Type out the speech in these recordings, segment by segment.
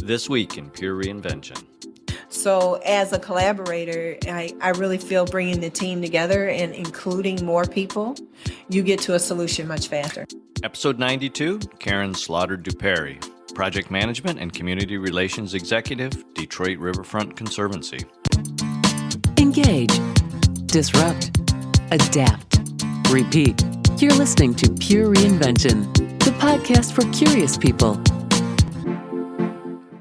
This week in Pure Reinvention. So as a collaborator, I really feel bringing the team together and including more people, you get to a solution much faster. Episode 92, Karen Slaughter-DuPerry, Project Management and Community Relations Executive, Detroit Riverfront Conservancy. Engage, disrupt, adapt, repeat. You're listening to Pure Reinvention, the podcast for curious people.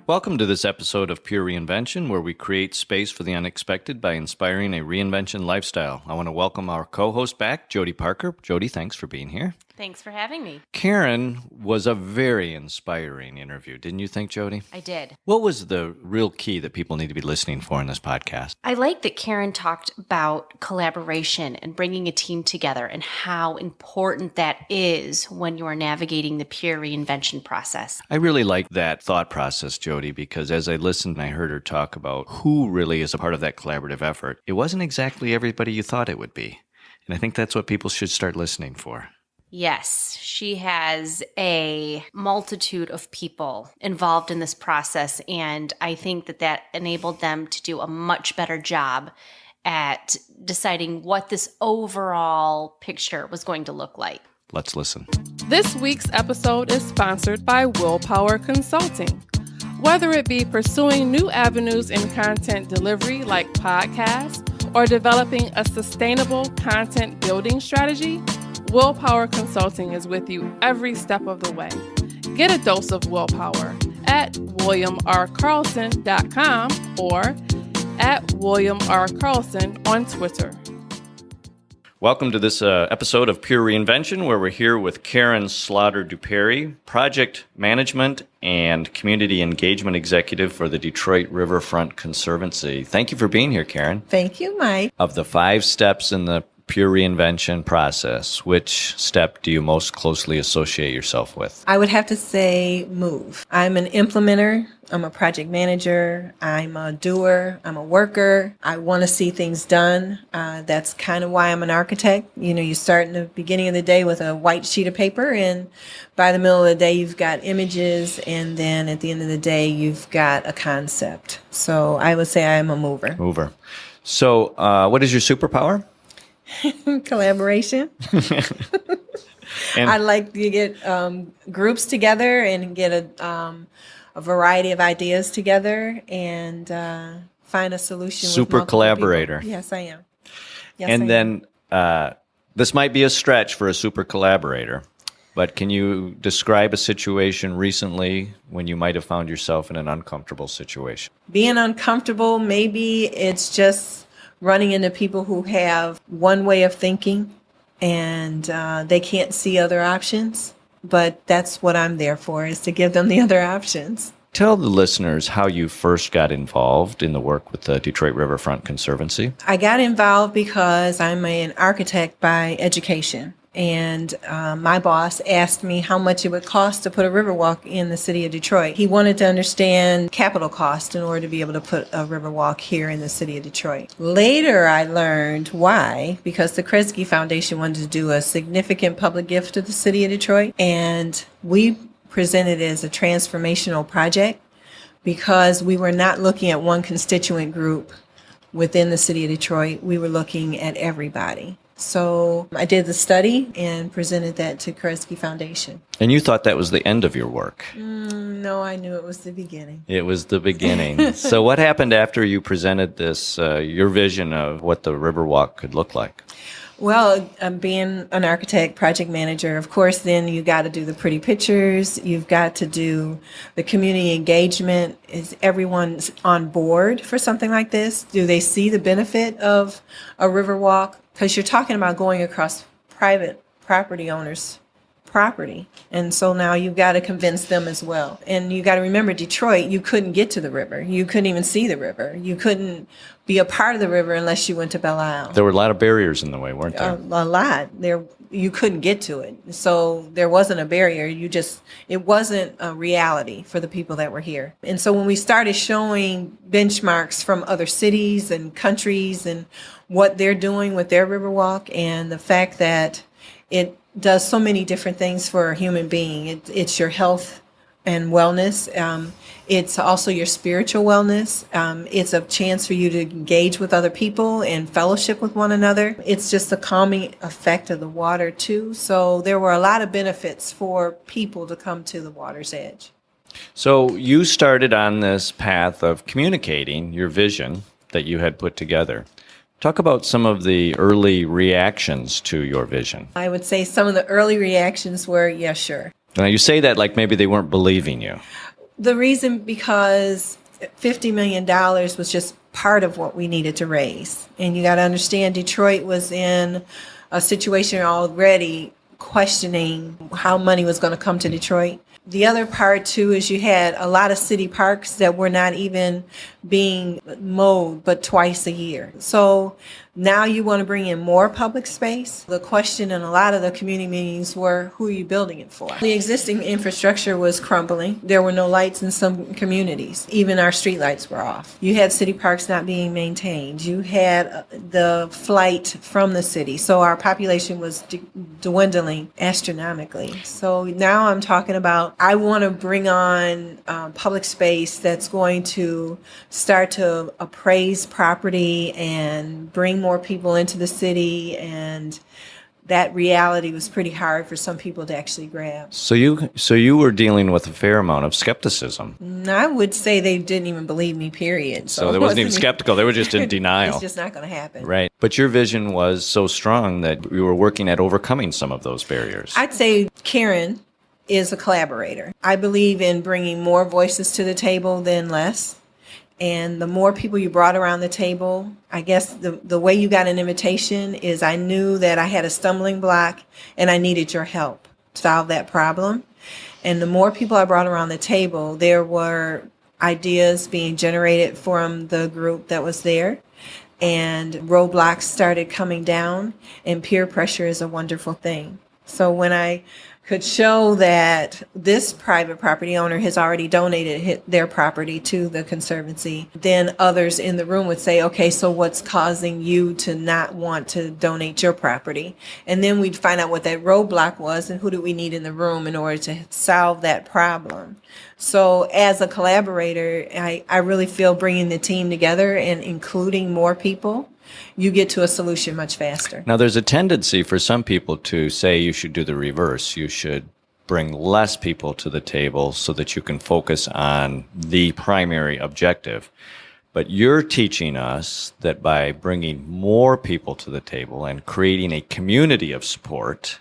Welcome to this episode of Pure Reinvention, where we create space for the unexpected by inspiring a reinvention lifestyle. I want to welcome our co-host back, Jody Parker. Jody, thanks for being here. Thanks for having me. Karen was a very inspiring interview, didn't you think, Jody? I did. What was the real key that people need to be listening for in this podcast? I like that Karen talked about collaboration and bringing a team together and how important that is when you are navigating the peer reinvention process. I really like that thought process, Jody, because as I listened and I heard her talk about who really is a part of that collaborative effort, it wasn't exactly everybody you thought it would be. And I think that's what people should start listening for. Yes, she has a multitude of people involved in this process, and I think that enabled them to do a much better job at deciding what this overall picture was going to look like. Let's listen. This week's episode is sponsored by WillPower Consulting. Whether it be pursuing new avenues in content delivery like podcasts or developing a sustainable content building strategy, WillPower Consulting is with you every step of the way. Get a dose of willpower at WilliamRCarlson.com or at William R. Carlson on Twitter. Welcome to this episode of Pure Reinvention, where we're here with Karen Slaughter-DuPerry, Project Management and Community Engagement Executive for the Detroit Riverfront Conservancy. Thank you for being here, Karen. Thank you, Mike. Of the 5 steps in the Pure Reinvention process, which step do you most closely associate yourself with? I would have to say move. I'm an implementer. I'm a project manager. I'm a doer. I'm a worker. I want to see things done. That's kind of why I'm an architect. You know, you start in the beginning of the day with a white sheet of paper, and by the middle of the day, you've got images, and then at the end of the day, you've got a concept. So I would say I'm a mover. So what is your superpower? Collaboration. And I like to get groups together and get a variety of ideas together and find a solution. Super with collaborator. People. Yes, I am. Then this might be a stretch for a super collaborator, but can you describe a situation recently when you might have found yourself in an uncomfortable situation? Being uncomfortable, maybe it's just running into people who have one way of thinking and they can't see other options. But that's what I'm there for, is to give them the other options. Tell the listeners how you first got involved in the work with the Detroit Riverfront Conservancy. I got involved because I'm an architect by education. And my boss asked me how much it would cost to put a Riverwalk in the city of Detroit. He wanted to understand capital cost in order to be able to put a Riverwalk here in the city of Detroit. Later, I learned why, because the Kresge Foundation wanted to do a significant public gift to the city of Detroit. And we presented it as a transformational project because we were not looking at one constituent group within the city of Detroit. We were looking at everybody. So I did the study and presented that to Kresge Foundation. And you thought that was the end of your work? No, I knew it was the beginning. It was the beginning. So what happened after you presented this, your vision of what the Riverwalk could look like? Well, being an architect, project manager, of course, then you got to do the pretty pictures. You've got to do the community engagement. Is everyone on board for something like this? Do they see the benefit of a Riverwalk? Because you're talking about going across private property owners' property. And so now you've got to convince them as well. And you got to remember, Detroit, you couldn't get to the river. You couldn't even see the river. You couldn't be a part of the river unless you went to Belle Isle. There were a lot of barriers in the way, weren't there? A lot. You couldn't get to it. So there wasn't a barrier. It wasn't a reality for the people that were here. And so when we started showing benchmarks from other cities and countries and what they're doing with their Riverwalk and the fact that it does so many different things for a human being. It's your health and wellness. It's also your spiritual wellness. It's a chance for you to engage with other people and fellowship with one another. It's just the calming effect of the water too. So there were a lot of benefits for people to come to the water's edge. So you started on this path of communicating your vision that you had put together. Talk about some of the early reactions to your vision. I would say some of the early reactions were, yeah, sure. Now you say that like maybe they weren't believing you. The reason because $50 million was just part of what we needed to raise. And you got to understand, Detroit was in a situation already questioning how money was going to come to Detroit. The other part, too, is you had a lot of city parks that were not even being mowed but twice a year. So now you want to bring in more public space. The question in a lot of the community meetings were, who are you building it for? The existing infrastructure was crumbling. There were no lights in some communities. Even our street lights were off. You had city parks not being maintained. You had the flight from the city. So our population was dwindling astronomically. So now I'm talking about, I want to bring on public space that's going to start to appraise property and bring more people into the city, and that reality was pretty hard for some people to actually grab. So you were dealing with a fair amount of skepticism. I would say they didn't even believe me, period. So they wasn't even skeptical. They were just in denial. It's just not going to happen. Right. But your vision was so strong that you were working at overcoming some of those barriers. I'd say Karen is a collaborator. I believe in bringing more voices to the table than less. And the more people you brought around the table, I guess the way you got an invitation is I knew that I had a stumbling block and I needed your help to solve that problem. And the more people I brought around the table, there were ideas being generated from the group that was there. And roadblocks started coming down, and peer pressure is a wonderful thing. So when I could show that this private property owner has already donated their property to the Conservancy, then others in the room would say, okay, so what's causing you to not want to donate your property? And then we'd find out what that roadblock was and who do we need in the room in order to solve that problem. So as a collaborator, I really feel bringing the team together and including more people, you get to a solution much faster. Now, there's a tendency for some people to say you should do the reverse. You should bring less people to the table so that you can focus on the primary objective. But you're teaching us that by bringing more people to the table and creating a community of support,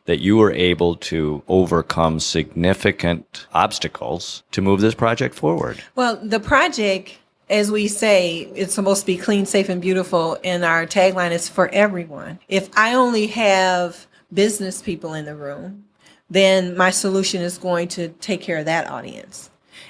that you were able to overcome significant obstacles to move this project forward. Well, the project, as we say, it's supposed to be clean, safe, and beautiful, and our tagline is for everyone. If I only have business people in the room, then my solution is going to take care of that audience.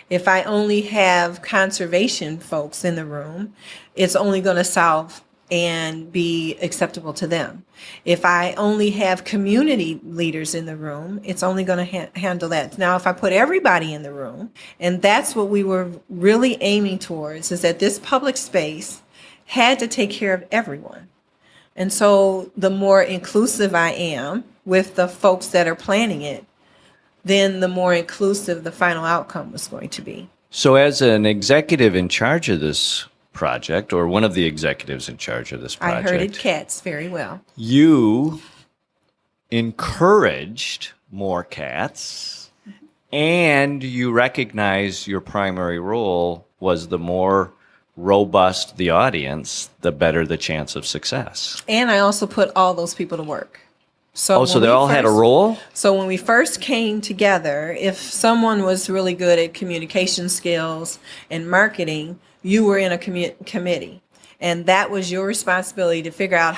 If I only have conservation folks in the room, it's only going to solve and be acceptable to them. If I only have community leaders in the room, it's only going to handle that. Now, if I put everybody in the room, and that's what we were really aiming towards, is that this public space had to take care of everyone. And so the more inclusive I am with the folks that are planning it, then the more inclusive the final outcome was going to be. So as an executive in charge of this project, or one of the executives in charge of this project, I herded cats very well. You encouraged more cats, and you recognized your primary role was the more robust the audience, the better the chance of success. And I also put all those people to work. So so they all had a role? So when we first came together, if someone was really good at communication skills and marketing, you were in a committee. And that was your responsibility to figure out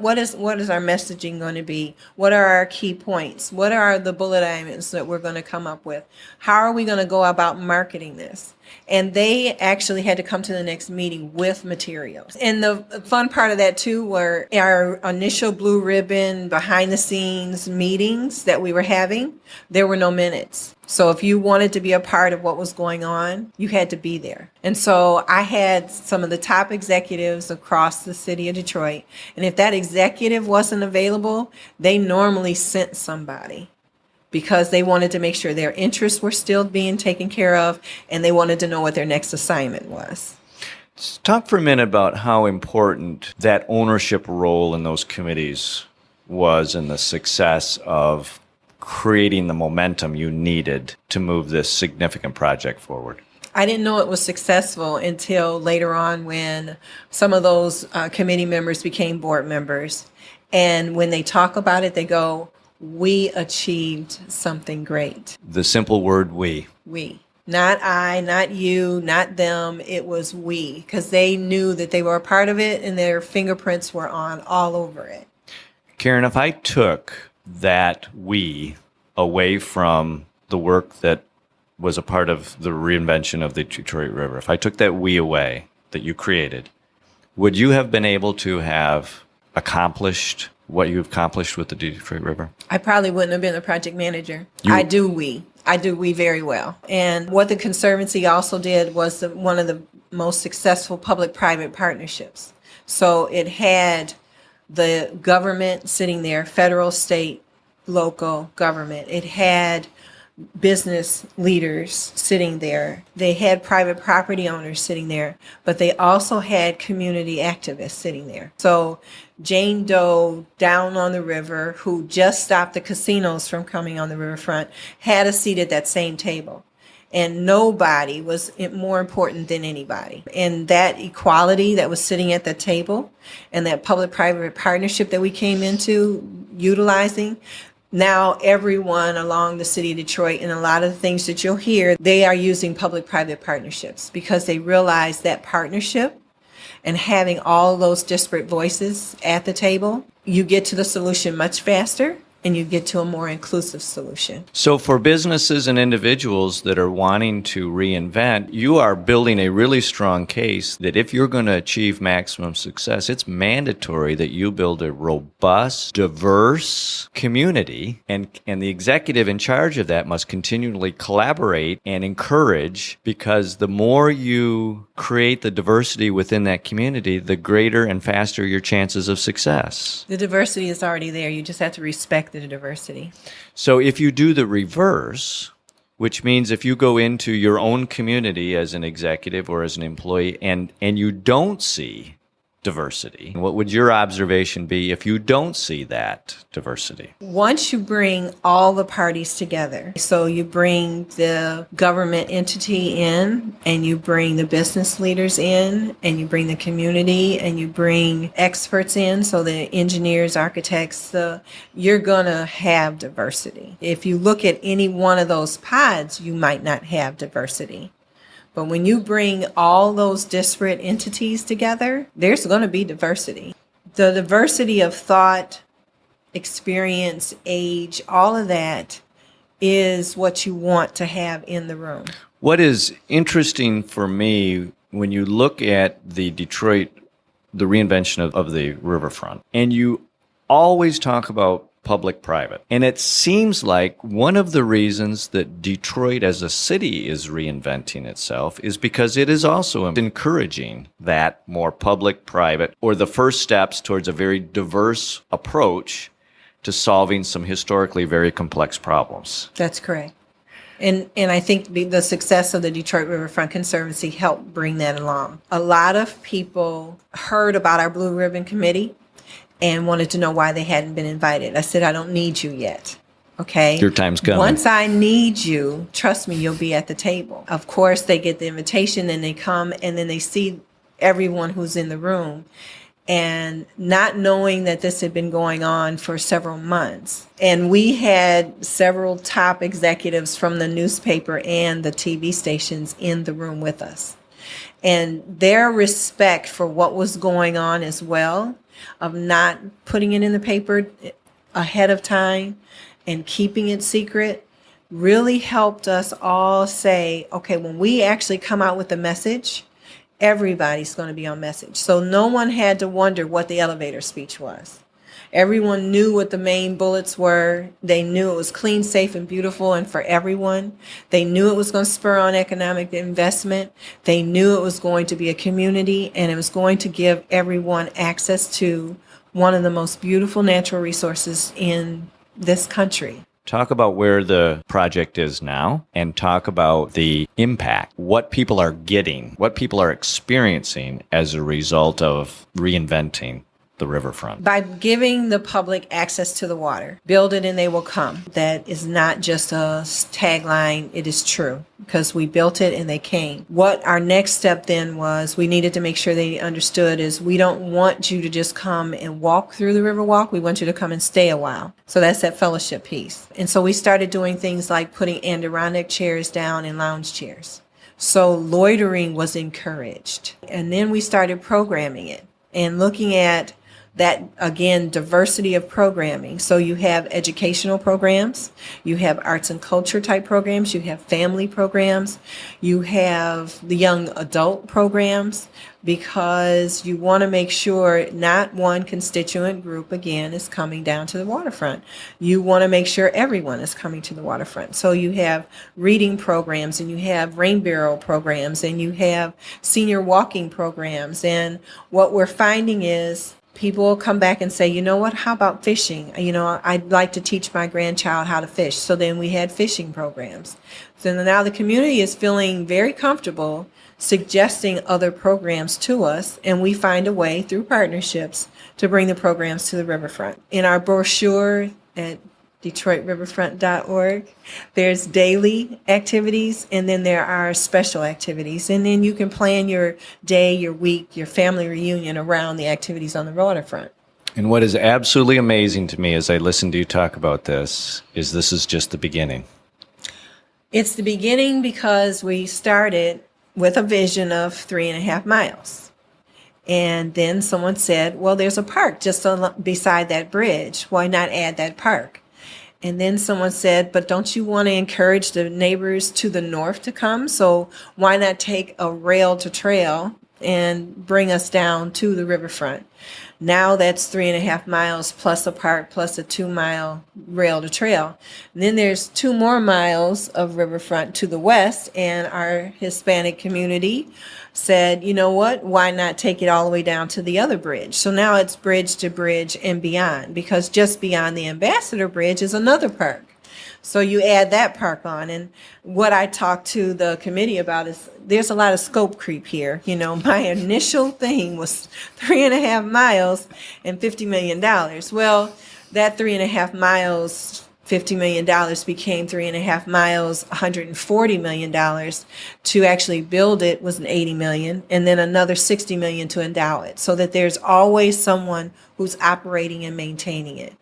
what is our messaging going to be? What are our key points? What are the bullet items that we're going to come up with? How are we going to go about marketing this? And they actually had to come to the next meeting with materials. And the fun part of that, too, were our initial blue ribbon behind the scenes meetings that we were having. There were no minutes. So if you wanted to be a part of what was going on, you had to be there. And so I had some of the top executives across the city of Detroit. And if that executive wasn't available, they normally sent somebody. because they wanted to make sure their interests were still being taken care of, and they wanted to know what their next assignment was. Let's talk for a minute about how important that ownership role in those committees was in the success of creating the momentum you needed to move this significant project forward. I didn't know it was successful until later on when some of those committee members became board members. And when they talk about it, they go, "We achieved something great." The simple word we. We. Not I, not you, not them. It was we, because they knew that they were a part of it and their fingerprints were on all over it. Karen, if I took that we away from the work that was a part of the reinvention of the Detroit River, if I took that we away that you created, would you have been able to have accomplished what you've accomplished with the Detroit River? I probably wouldn't have been a project manager. I do we very well. And what the Conservancy also did was one of the most successful public-private partnerships. So it had the government sitting there, federal, state, local government. It had business leaders sitting there. They had private property owners sitting there, but they also had community activists sitting there. So Jane Doe down on the river, who just stopped the casinos from coming on the riverfront, had a seat at that same table. And nobody was more important than anybody. And that equality that was sitting at the table and that public-private partnership that we came into utilizing, now everyone along the city of Detroit and a lot of the things that you'll hear, they are using public-private partnerships because they realize that partnership and having all those disparate voices at the table, you get to the solution much faster and you get to a more inclusive solution. So for businesses and individuals that are wanting to reinvent, you are building a really strong case that if you're going to achieve maximum success, it's mandatory that you build a robust, diverse community, and the executive in charge of that must continually collaborate and encourage, because the more you create the diversity within that community, the greater and faster your chances of success. The diversity is already there. You just have to respect the diversity. So if you do the reverse, which means if you go into your own community as an executive or as an employee and you don't see diversity, what would your observation be if you don't see that diversity? Once you bring all the parties together, so you bring the government entity in, and you bring the business leaders in, and you bring the community, and you bring experts in, so the engineers, architects, you're going to have diversity. If you look at any one of those pods, you might not have diversity. But when you bring all those disparate entities together, there's going to be diversity. The diversity of thought, experience, age, all of that is what you want to have in the room. What is interesting for me when you look at the Detroit, the reinvention of the riverfront, and you always talk about public-private. And it seems like one of the reasons that Detroit as a city is reinventing itself is because it is also encouraging that more public-private, or the first steps towards a very diverse approach to solving some historically very complex problems. That's correct. And I think the success of the Detroit Riverfront Conservancy helped bring that along. A lot of people heard about our Blue Ribbon Committee and wanted to know why they hadn't been invited. I said, I don't need you yet. Okay? Your time's coming. Once I need you, trust me, you'll be at the table. Of course, they get the invitation and they come and then they see everyone who's in the room. And not knowing that this had been going on for several months. And we had several top executives from the newspaper and the TV stations in the room with us. And their respect for what was going on as well, of not putting it in the paper ahead of time and keeping it secret, really helped us all say, okay, when we actually come out with a message, everybody's going to be on message. So no one had to wonder what the elevator speech was. Everyone knew what the main bullets were. They knew it was clean, safe, and beautiful and for everyone. They knew it was going to spur on economic investment. They knew it was going to be a community, and it was going to give everyone access to one of the most beautiful natural resources in this country. Talk about where the project is now and talk about the impact, what people are getting, what people are experiencing as a result of reinventing the riverfront. By giving the public access to the water, build it and they will come. That is not just a tagline, it is true, because we built it and they came. What our next step then was, we needed to make sure they understood is we don't want you to just come and walk through the Riverwalk, we want you to come and stay a while. So that's that fellowship piece. And so we started doing things like putting Adirondack chairs down and lounge chairs. So loitering was encouraged. And then we started programming it and looking at that, again, diversity of programming. So you have educational programs, you have arts and culture type programs, you have family programs, you have the young adult programs, because you want to make sure not one constituent group, again, is coming down to the waterfront. You want to make sure everyone is coming to the waterfront. So you have reading programs, and you have rain barrel programs, and you have senior walking programs. And what we're finding is people will come back and say, you know what, how about fishing? I'd like to teach my grandchild how to fish. So then we had fishing programs. So now the community is feeling very comfortable suggesting other programs to us, and we find a way through partnerships to bring the programs to the riverfront. In our brochure at DetroitRiverfront.org, there's daily activities, and then there are special activities. And then you can plan your day, your week, your family reunion around the activities on the waterfront. And what is absolutely amazing to me as I listen to you talk about this is just the beginning. It's the beginning because we started with a vision of 3.5 miles. And then someone said, well, there's a park just beside that bridge. Why not add that park? And then someone said, but don't you want to encourage the neighbors to the north to come? So why not take a rail to trail and bring us down to the riverfront? Now that's 3.5 miles plus a park plus a 2-mile rail to trail. And then there's 2 more miles of riverfront to the west, and our Hispanic community said, you know what, why not take it all the way down to the other bridge? So now it's bridge to bridge and beyond, because just beyond the Ambassador Bridge is another park. So you add that park on. And what I talked to the committee about is there's a lot of scope creep here. My initial thing was 3.5 miles and $50 million. Well, that 3.5 miles, $50 million became 3.5 miles, $140 million. To actually build it was an $80 million, and then another $60 million to endow it, so that there's always someone who's operating and maintaining it.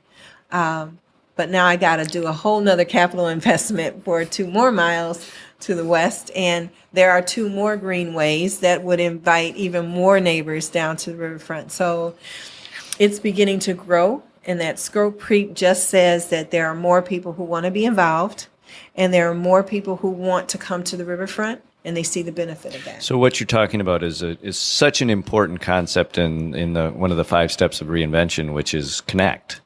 But now I got to do a whole nother capital investment for 2 more miles to the west. And there are 2 more greenways that would invite even more neighbors down to the riverfront. So it's beginning to grow. And that scope creep just says that there are more people who want to be involved, and there are more people who want to come to the riverfront, and they see the benefit of that. So what you're talking about is such an important concept in one of the 5 steps of reinvention, which is connect.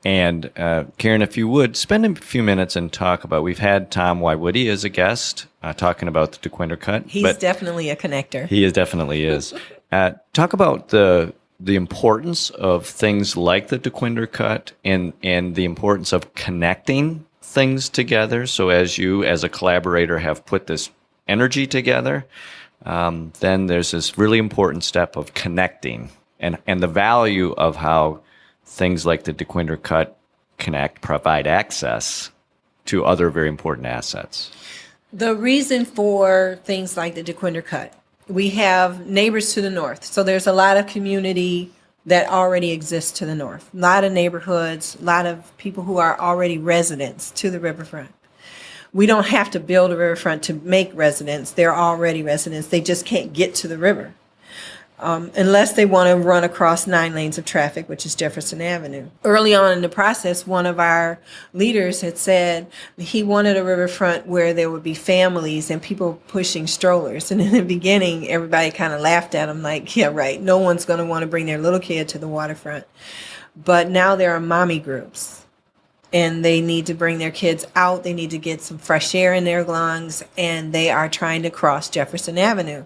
And Karen, if you would, spend a few minutes and talk about, we've had Tom Wywoody as a guest talking about the DeQuinder Cut. He's definitely a connector. He definitely is. Talk about the importance of things like the DeQuinder Cut and the importance of connecting things together. So as you, as a collaborator, have put this energy together, then there's this really important step of connecting and the value of how things like the DeQuinder Cut provide access to other very important assets. The reason for things like the DeQuinder Cut, we have neighbors to the north. So there's a lot of community that already exists to the north. A lot of neighborhoods, a lot of people who are already residents to the riverfront. We don't have to build a riverfront to make residents. They're already residents. They just can't get to the river. Unless they want to run across 9 lanes of traffic, which is Jefferson Avenue. Early on in the process, one of our leaders had said he wanted a riverfront where there would be families and people pushing strollers. And in the beginning, everybody kind of laughed at him like, yeah, right, no one's going to want to bring their little kid to the waterfront. But now there are mommy groups. and they need to bring their kids out. They need to get some fresh air in their lungs, and they are trying to cross Jefferson Avenue.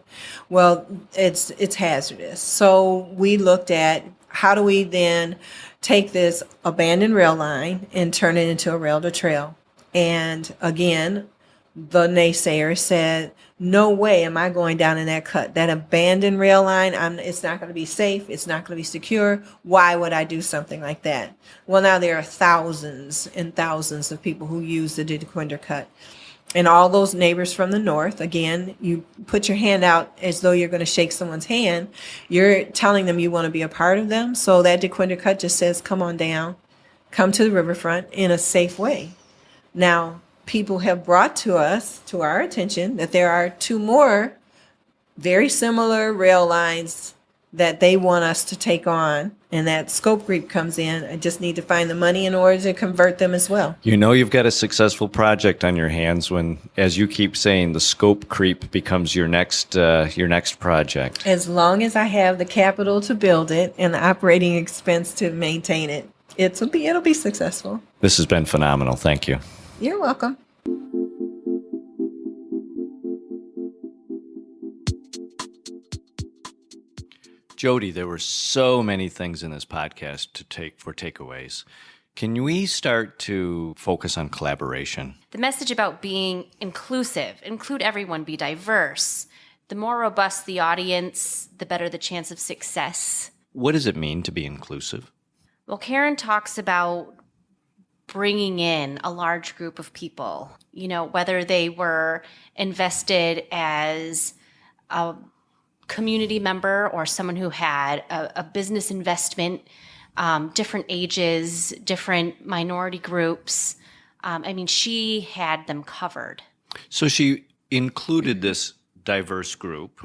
Well, it's hazardous. So we looked at how do we then take this abandoned rail line and turn it into a rail to trail. And again, the naysayer said, no way am I going down in that cut. That abandoned rail line, it's not going to be safe. It's not going to be secure. Why would I do something like that? Well, now there are thousands and thousands of people who use the DeQuinder cut. And all those neighbors from the north, again, you put your hand out as though you're going to shake someone's hand. You're telling them you want to be a part of them. So that DeQuinder cut just says, come on down, come to the riverfront in a safe way. Now, people have brought to our attention, that there are two more very similar rail lines that they want us to take on, and that scope creep comes in. I just need to find the money in order to convert them as well. You know you've got a successful project on your hands when, as you keep saying, the scope creep becomes your next project. As long as I have the capital to build it and the operating expense to maintain it, it'll be successful. This has been phenomenal. Thank you. You're welcome. Jody, there were so many things in this podcast to take for takeaways. Can we start to focus on collaboration? The message about being inclusive, include everyone, be diverse. The more robust the audience, the better the chance of success. What does it mean to be inclusive? Well, Karen talks about bringing in a large group of people, whether they were invested as a community member or someone who had a business investment, different ages, different minority groups. She had them covered. So she included this diverse group,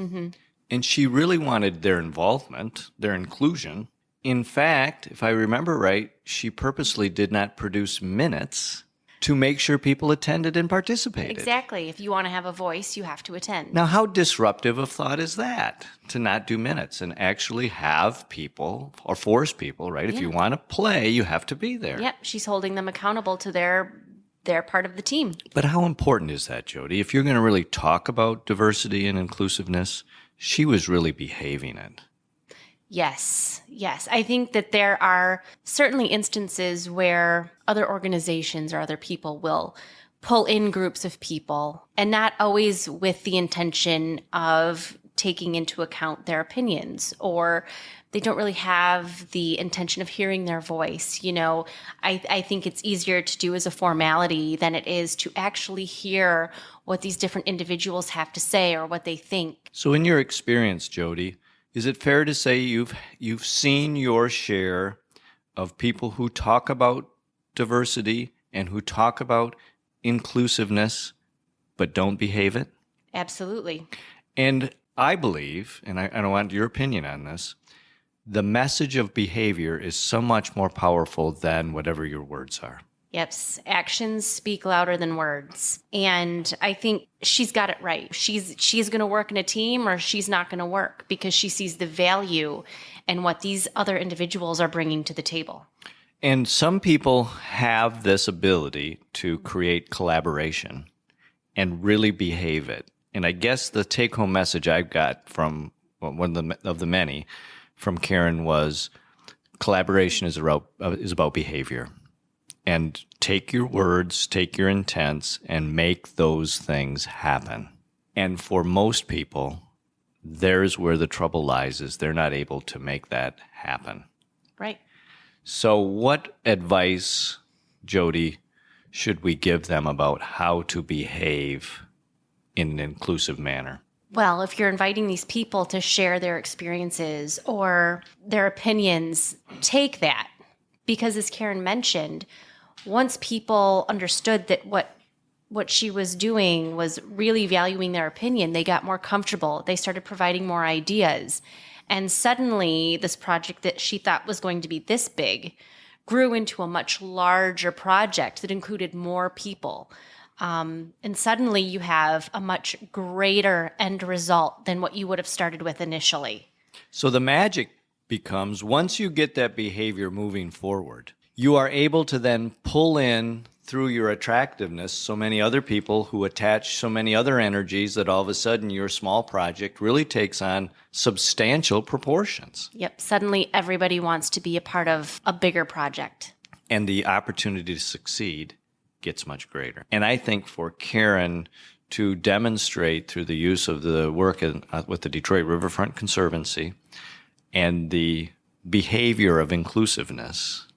and she really wanted their involvement, their inclusion. In fact, if I remember right, she purposely did not produce minutes to make sure people attended and participated. Exactly. If you want to have a voice, you have to attend. Now, how disruptive of thought is that, to not do minutes and actually have people or force people, right? Yeah. If you want to play, you have to be there. Yep. She's holding them accountable to their part of the team. But how important is that, Jody? If you're going to really talk about diversity and inclusiveness, she was really behaving it. Yes. I think that there are certainly instances where other organizations or other people will pull in groups of people, and not always with the intention of taking into account their opinions, or they don't really have the intention of hearing their voice. I think it's easier to do as a formality than it is to actually hear what these different individuals have to say or what they think. So in your experience, Jody, is it fair to say you've seen your share of people who talk about diversity and who talk about inclusiveness but don't behave it? Absolutely. And I believe, and I want your opinion on this, the message of behavior is so much more powerful than whatever your words are. Yep. Actions speak louder than words. And I think she's got it right. She's going to work in a team, or she's not going to work, because she sees the value in what these other individuals are bringing to the table. And some people have this ability to create collaboration and really behave it. And I guess the take-home message I got from one of the many from Karen was collaboration is about behavior. And take your words, take your intents, and make those things happen. And for most people, there's where the trouble lies, is they're not able to make that happen. Right. So what advice, Jody, should we give them about how to behave in an inclusive manner? Well, if you're inviting these people to share their experiences or their opinions, take that. Because as Karen mentioned, once people understood that what she was doing was really valuing their opinion, they got more comfortable. They started providing more ideas. And suddenly, this project that she thought was going to be this big grew into a much larger project that included more people. And suddenly, you have a much greater end result than what you would have started with initially. So the magic becomes, once you get that behavior moving forward, you are able to then pull in through your attractiveness so many other people who attach so many other energies that all of a sudden your small project really takes on substantial proportions. Yep. Suddenly everybody wants to be a part of a bigger project. And the opportunity to succeed gets much greater. And I think for Karen to demonstrate through the use of the work with the Detroit Riverfront Conservancy and the behavior of inclusiveness,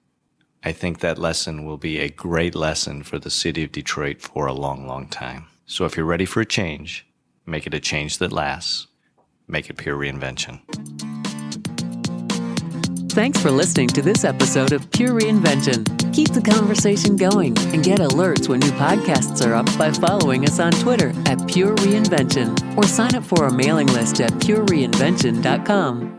I think that lesson will be a great lesson for the city of Detroit for a long, long time. So if you're ready for a change, make it a change that lasts. Make it pure reinvention. Thanks for listening to this episode of Pure Reinvention. Keep the conversation going and get alerts when new podcasts are up by following us on Twitter at Pure Reinvention or sign up for our mailing list at purereinvention.com.